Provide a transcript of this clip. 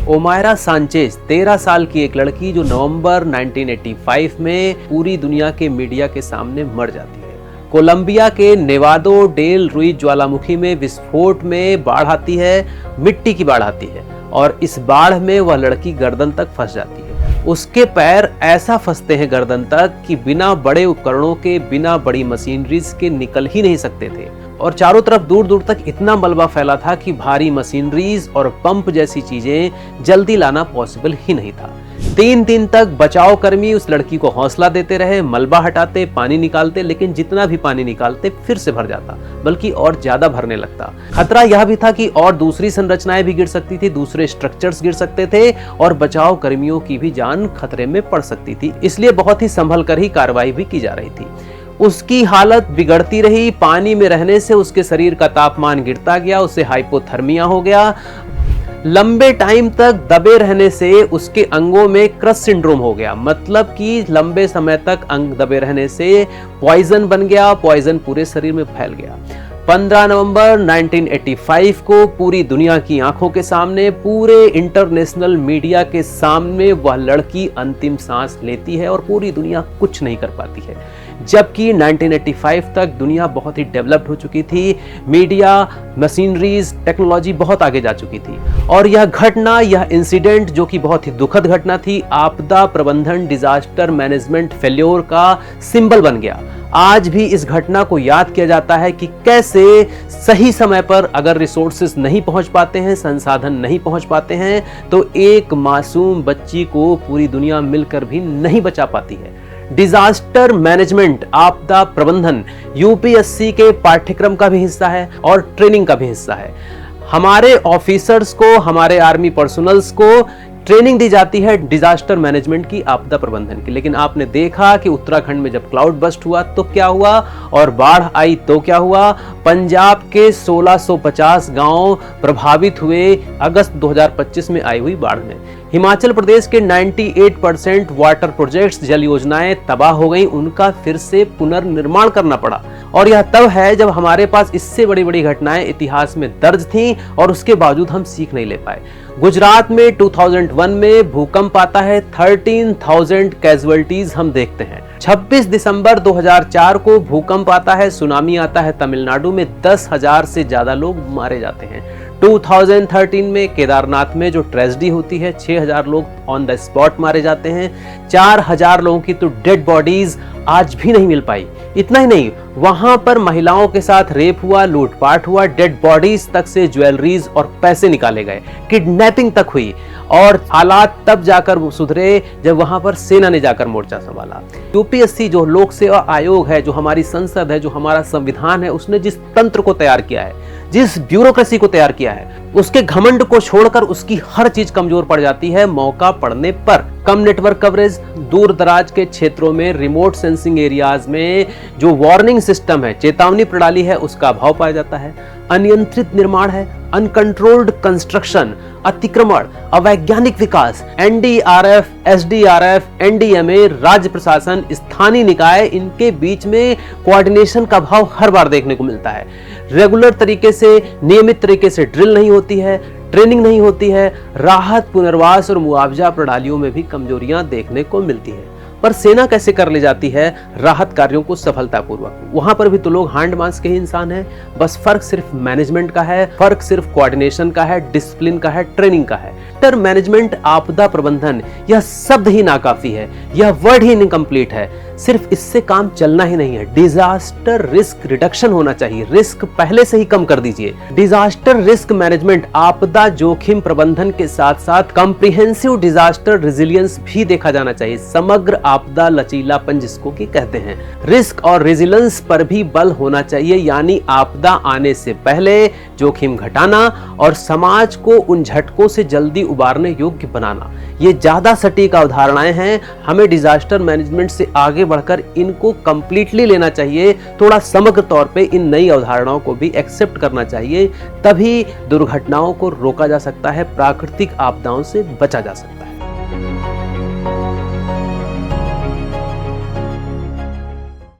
ओमायरा Sanchez 13 साल की एक लड़की जो नवंबर 1985 में पूरी दुनिया के मीडिया के सामने मर जाती है। कोलंबिया के नेवाडो डेल रुइज ज्वालामुखी में विस्फोट में बाढ़ आती है, मिट्टी की बाढ़ आती है और इस बाढ़ में वह लड़की गर्दन तक फंस जाती है। उसके पैर ऐसा फंसते हैं गर्दन तक कि बिना बड़े उपकरणों के, बिना बड़ी मशीनरीज के निकल ही नहीं सकते थे और चारों तरफ दूर दूर तक इतना मलबा फैला था कि भारी मशीनरीज और पंप जैसी चीजें जल्दी लाना पॉसिबल ही नहीं था। 3 दिन तक बचाव कर्मी उस लड़की को हौसला देते रहे, मलबा हटाते, पानी निकालते, लेकिन जितना भी पानी निकालते फिर से भर जाता, बल्कि और ज्यादा भरने लगता। खतरा यह भी था कि और दूसरी संरचनाएं भी गिर सकती थी, दूसरे स्ट्रक्चर्स गिर सकते थे और बचाव कर्मियों की भी जान खतरे में पड़ सकती थी। इसलिए बहुत ही संभल कर ही कार्रवाई भी की जा रही थी। उसकी हालत बिगड़ती रही, पानी में रहने से उसके शरीर का तापमान गिरता गया, उसे हाइपोथर्मिया हो गया। लंबे टाइम तक दबे रहने से उसके अंगों में क्रश सिंड्रोम हो गया, मतलब कि लंबे समय तक अंग दबे रहने से पॉइजन बन गया, पॉइजन पूरे शरीर में फैल गया। 15 नवंबर 1985 को पूरी दुनिया की आंखों के सामने, पूरे इंटरनेशनल मीडिया के सामने वह लड़की अंतिम सांस लेती है और पूरी दुनिया कुछ नहीं कर पाती है। जबकि 1985 तक दुनिया बहुत ही डेवलप्ड हो चुकी थी, मीडिया, मशीनरीज, टेक्नोलॉजी बहुत आगे जा चुकी थी और यह घटना, यह इंसिडेंट जो कि बहुत ही दुखद घटना थी, आपदा प्रबंधन, डिजास्टर मैनेजमेंट फेल्योर का सिंबल बन गया। आज भी इस घटना को याद किया जाता है कि कैसे सही समय पर अगर रिसोर्सेस नहीं पहुंच पाते हैं, संसाधन नहीं पहुंच पाते हैं, तो एक मासूम बच्ची को पूरी दुनिया मिलकर भी नहीं बचा पाती है। डिजास्टर मैनेजमेंट, आपदा प्रबंधन यूपीएससी के पाठ्यक्रम का भी हिस्सा है और ट्रेनिंग का भी हिस्सा है। हमारे ऑफिसर्स को, हमारे आर्मी पर्सनल्स को ट्रेनिंग दी जाती है डिजास्टर मैनेजमेंट की, आपदा प्रबंधन की। लेकिन आपने देखा कि उत्तराखंड में जब क्लाउड बस्ट हुआ तो क्या हुआ और बाढ़ आई तो क्या हुआ। पंजाब के 1650 गांव प्रभावित हुए अगस्त 2025 में आई हुई बाढ़ में। हिमाचल प्रदेश के 98% वाटर प्रोजेक्ट्स, जल योजनाएं तबाह हो गई, उनका फिर से पुनर्निर्माण करना पड़ा। और यह तब है जब हमारे पास इससे बड़ी बड़ी घटनाएं इतिहास में दर्ज थीं और उसके बावजूद हम सीख नहीं ले पाए। गुजरात में 2001 में भूकंप आता है, 13,000 कैजुअलिटीज हम देखते हैं। 26 दिसंबर 2004 को भूकंप आता है, सुनामी आता है, तमिलनाडु में 10,000 से ज्यादा लोग मारे जाते हैं। 2013 में केदारनाथ में जो ट्रेजेडी होती है, 6,000 लोग ऑन द स्पॉट मारे जाते हैं, 4,000 लोगों की तो डेड बॉडीज आज भी नहीं मिल पाई। इतना ही नहीं, वहां पर महिलाओं के साथ रेप हुआ, लूटपाट हुआ, डेड बॉडीज तक से ज्वेलरीज और पैसे निकाले गए, किडनैपिंग तक हुई और हालात तब जाकर वो सुधरे जब वहां पर सेना ने जाकर मोर्चा संभाला। यूपीएससी जो लोक सेवा आयोग है, जो हमारी संसद है, जो हमारा संविधान है, उसने जिस तंत्र को तैयार किया है, जिस ब्यूरोक्रेसी को तैयार किया है, उसके घमंड को छोड़कर उसकी हर चीज कमजोर पड़ जाती है मौका पड़ने पर। कम नेटवर्क कवरेज, दूर दराज के क्षेत्रों में, रिमोट सेंसिंग एरियाज में जो वार्निंग सिस्टम है, चेतावनी प्रणाली है, उसका अभाव पाया जाता है। अनियंत्रित निर्माण है, अनकंट्रोल्ड कंस्ट्रक्शन, अतिक्रमण, अवैज्ञानिक विकास, एनडीआरएफ, एसडीआरएफ, एनडीएमए, राज्य प्रशासन, स्थानीय निकाय, इनके बीच में कोऑर्डिनेशन का अभाव हर बार देखने को मिलता है। रेगुलर तरीके से, नियमित तरीके से ड्रिल नहीं होती है, ट्रेनिंग नहीं होती है, राहत, पुनर्वास और मुआवजा प्रणालियों में भी कमजोरियां देखने को मिलती है। पर सेना कैसे कर ले जाती है राहत कार्यों को सफलतापूर्वक। वहां पर भी तो लोग हैंड मास के ही इंसान हैं, बस फर्क सिर्फ मैनेजमेंट का है, फर्क सिर्फ कोऑर्डिनेशन का है, डिसिप्लिन का है, ट्रेनिंग का है। डिजास्टर मैनेजमेंट, आपदा प्रबंधन, यह शब्द ही नाकाफी है, यह वर्ड ही इनकम्प्लीट है। सिर्फ इससे काम चलना ही नहीं है, डिजास्टर रिस्क रिडक्शन होना चाहिए, रिस्क पहले से ही कम कर दीजिए। डिजास्टर रिस्क मैनेजमेंट, आपदा जोखिम प्रबंधन के साथ साथ कॉम्प्रिहेंसिव डिजास्टर रेजिलियंस भी देखा जाना चाहिए, समग्र आपदा लचीलापन जिसको कि कहते हैं। रिस्क और रेजिलियंस पर भी बल होना चाहिए, यानी आपदा आने से पहले जोखिम घटाना और समाज को उन झटकों से जल्दी उबारने योग्य बनाना। ये ज्यादा सटीक अवधारणाएं हैं, हमें डिजास्टर मैनेजमेंट से आगे बढ़कर इनको कंप्लीटली लेना चाहिए, थोड़ा समग्र तौर पे इन नई अवधारणाओं को भी एक्सेप्ट करना चाहिए, तभी दुर्घटनाओं को रोका जा सकता है, प्राकृतिक आपदाओं से बचा जा सकता है।